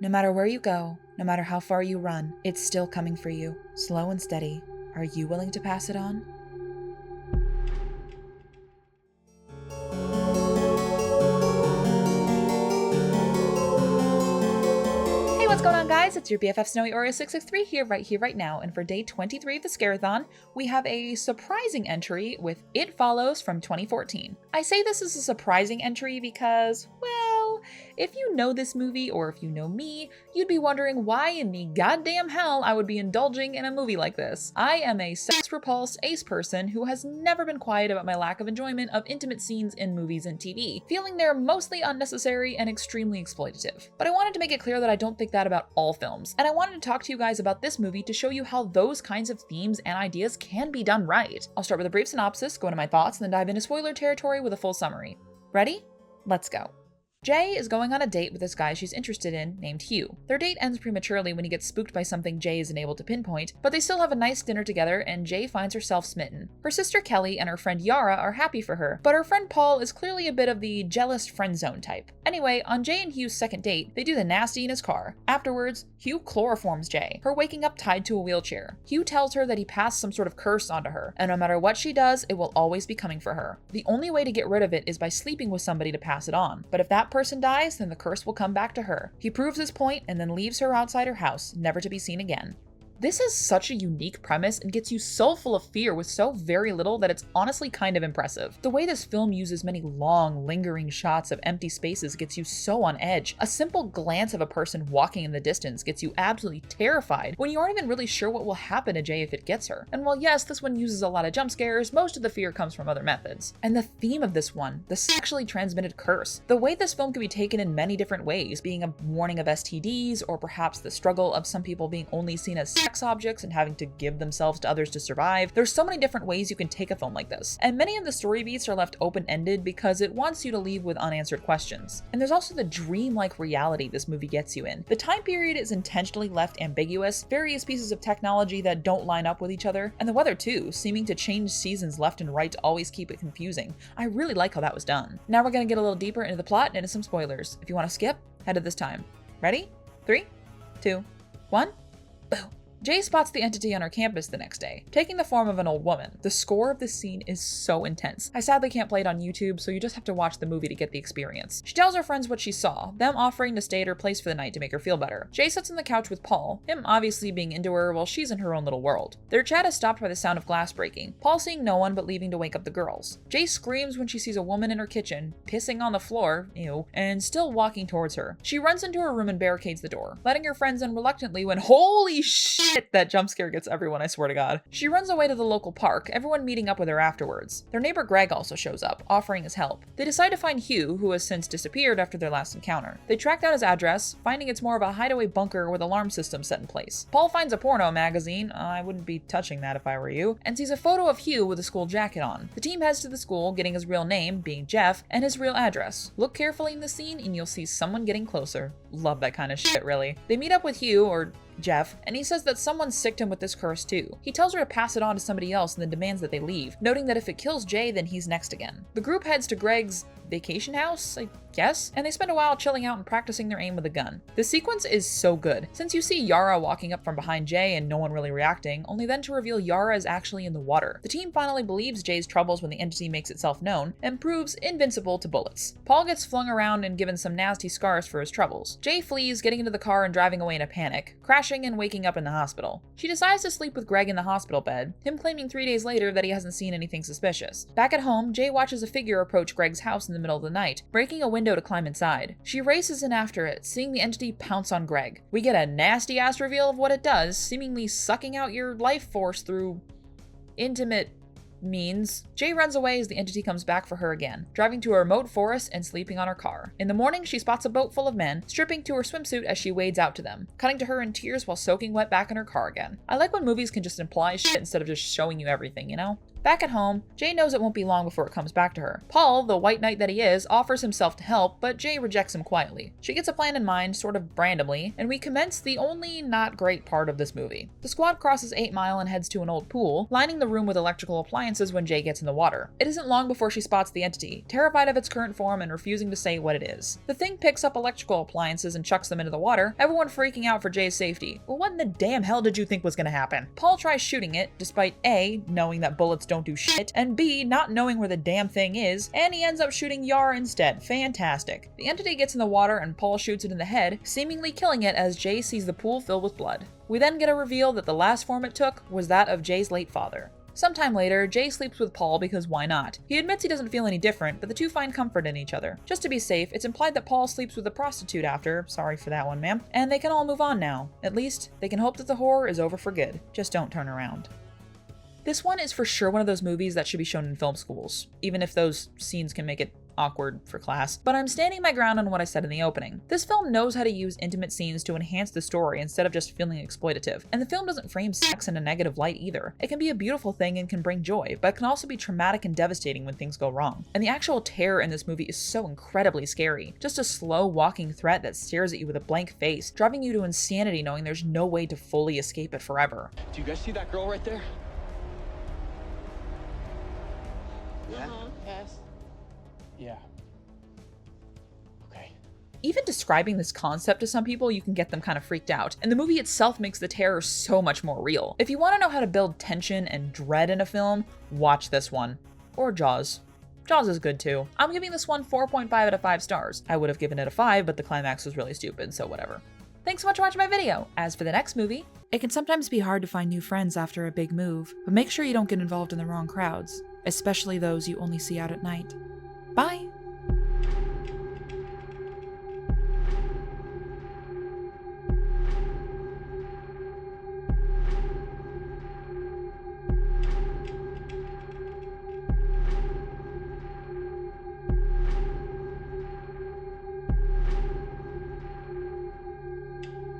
No matter where you go, no matter how far you run, it's still coming for you, slow and steady. Are you willing to pass it on? Hey, what's going on, guys? It's your BFF Snowy Oreo 663 here, right now, and for day 23 of the Scare-A-Thon, we have a surprising entry with It Follows from 2014. I say this is a surprising entry because, well, if you know this movie, or if you know me, you'd be wondering why in the goddamn hell I would be indulging in a movie like this. I am a sex-repulsed ace person who has never been quiet about my lack of enjoyment of intimate scenes in movies and TV, feeling they're mostly unnecessary and extremely exploitative. But I wanted to make it clear that I don't think that about all films, and I wanted to talk to you guys about this movie to show you how those kinds of themes and ideas can be done right. I'll start with a brief synopsis, go into my thoughts, and then dive into spoiler territory with a full summary. Ready? Let's go. Jay is going on a date with this guy she's interested in named Hugh. Their date ends prematurely when he gets spooked by something Jay isn't able to pinpoint, but they still have a nice dinner together and Jay finds herself smitten. Her sister Kelly and her friend Yara are happy for her, but her friend Paul is clearly a bit of the jealous friend zone type. Anyway, on Jay and Hugh's second date, they do the nasty in his car. Afterwards, Hugh chloroforms Jay, her waking up tied to a wheelchair. Hugh tells her that he passed some sort of curse onto her, and no matter what she does, it will always be coming for her. The only way to get rid of it is by sleeping with somebody to pass it on, but if that person dies, then the curse will come back to her. He proves his point and then leaves her outside her house, never to be seen again. This is such a unique premise and gets you so full of fear with so very little that it's honestly kind of impressive. The way this film uses many long, lingering shots of empty spaces gets you so on edge. A simple glance of a person walking in the distance gets you absolutely terrified when you aren't even really sure what will happen to Jay if it gets her. And while yes, this one uses a lot of jump scares, most of the fear comes from other methods. And the theme of this one, the sexually transmitted curse. The way this film can be taken in many different ways, being a warning of STDs, or perhaps the struggle of some people being only seen as sex objects and having to give themselves to others to survive. There's so many different ways you can take a film like this, and many of the story beats are left open-ended because it wants you to leave with unanswered questions. And there's also the dream-like reality this movie gets you in. The time period is intentionally left ambiguous, various pieces of technology that don't line up with each other, and the weather too, seeming to change seasons left and right to always keep it confusing. I really like how that was done. Now we're gonna get a little deeper into the plot and into some spoilers. If you want to skip, head to this time. Ready? 3, 2, 1, boom. Jay spots the entity on her campus the next day, taking the form of an old woman. The score of this scene is so intense. I sadly can't play it on YouTube, so you just have to watch the movie to get the experience. She tells her friends what she saw, them offering to stay at her place for the night to make her feel better. Jay sits on the couch with Paul, him obviously being into her while she's in her own little world. Their chat is stopped by the sound of glass breaking, Paul seeing no one but leaving to wake up the girls. Jay screams when she sees a woman in her kitchen, pissing on the floor, ew, and still walking towards her. She runs into her room and barricades the door, letting her friends in reluctantly when holy shit! That jump scare gets everyone, I swear to God. She runs away to the local park, everyone meeting up with her afterwards. Their neighbor Greg also shows up, offering his help. They decide to find Hugh, who has since disappeared after their last encounter. They track down his address, finding it's more of a hideaway bunker with alarm systems set in place. Paul finds a porno magazine, I wouldn't be touching that if I were you, and sees a photo of Hugh with a school jacket on. The team heads to the school, getting his real name, being Jeff, and his real address. Look carefully in the scene and you'll see someone getting closer. Love that kind of shit, really. They meet up with Hugh, or Jeff, and he says that someone sicked him with this curse too. He tells her to pass it on to somebody else and then demands that they leave, noting that if it kills Jay, then he's next again. The group heads to Greg's vacation house, I guess, and they spend a while chilling out and practicing their aim with a gun. The sequence is so good, since you see Yara walking up from behind Jay and no one really reacting, only then to reveal Yara is actually in the water. The team finally believes Jay's troubles when the entity makes itself known, and proves invincible to bullets. Paul gets flung around and given some nasty scars for his troubles. Jay flees, getting into the car and driving away in a panic, crashing and waking up in the hospital. She decides to sleep with Greg in the hospital bed, him claiming 3 days later that he hasn't seen anything suspicious. Back at home, Jay watches a figure approach Greg's house in the middle of the night, breaking a window to climb inside. She races in after it, seeing the entity pounce on Greg. We get a nasty ass reveal of what it does, seemingly sucking out your life force through intimate means. Jay runs away as the entity comes back for her again, driving to a remote forest and sleeping on her car. In the morning, she spots a boat full of men, stripping to her swimsuit as she wades out to them, cutting to her in tears while soaking wet back in her car again. I like when movies can just imply shit instead of just showing you everything, you know? Back at home, Jay knows it won't be long before it comes back to her. Paul, the white knight that he is, offers himself to help, but Jay rejects him quietly. She gets a plan in mind, sort of randomly, and we commence the only not great part of this movie. The squad crosses 8 Mile and heads to an old pool, lining the room with electrical appliances when Jay gets in the water. It isn't long before she spots the entity, terrified of its current form and refusing to say what it is. The thing picks up electrical appliances and chucks them into the water, everyone freaking out for Jay's safety. Well, what in the damn hell did you think was gonna happen? Paul tries shooting it, despite A, knowing that bullets don't do shit, and B, not knowing where the damn thing is, and he ends up shooting Yar instead. Fantastic. The entity gets in the water and Paul shoots it in the head, seemingly killing it as Jay sees the pool fill with blood. We then get a reveal that the last form it took was that of Jay's late father. Sometime later, Jay sleeps with Paul because why not? He admits he doesn't feel any different, but the two find comfort in each other. Just to be safe, it's implied that Paul sleeps with a prostitute after, sorry for that one, ma'am, and they can all move on now. At least, they can hope that the horror is over for good. Just don't turn around. This one is for sure one of those movies that should be shown in film schools, even if those scenes can make it awkward for class, but I'm standing my ground on what I said in the opening. This film knows how to use intimate scenes to enhance the story instead of just feeling exploitative, and the film doesn't frame sex in a negative light either. It can be a beautiful thing and can bring joy, but it can also be traumatic and devastating when things go wrong. And the actual terror in this movie is so incredibly scary. Just a slow walking threat that stares at you with a blank face, driving you to insanity knowing there's no way to fully escape it forever. Do you guys see that girl right there? Yeah? Yes. Yeah. Okay. Even describing this concept to some people, you can get them kind of freaked out, and the movie itself makes the terror so much more real. If you want to know how to build tension and dread in a film, watch this one. Or Jaws. Jaws is good too. I'm giving this one 4.5 out of 5 stars. I would have given it a 5, but the climax was really stupid, so whatever. Thanks so much for watching my video. As for the next movie, it can sometimes be hard to find new friends after a big move, but make sure you don't get involved in the wrong crowds, especially those you only see out at night. Bye!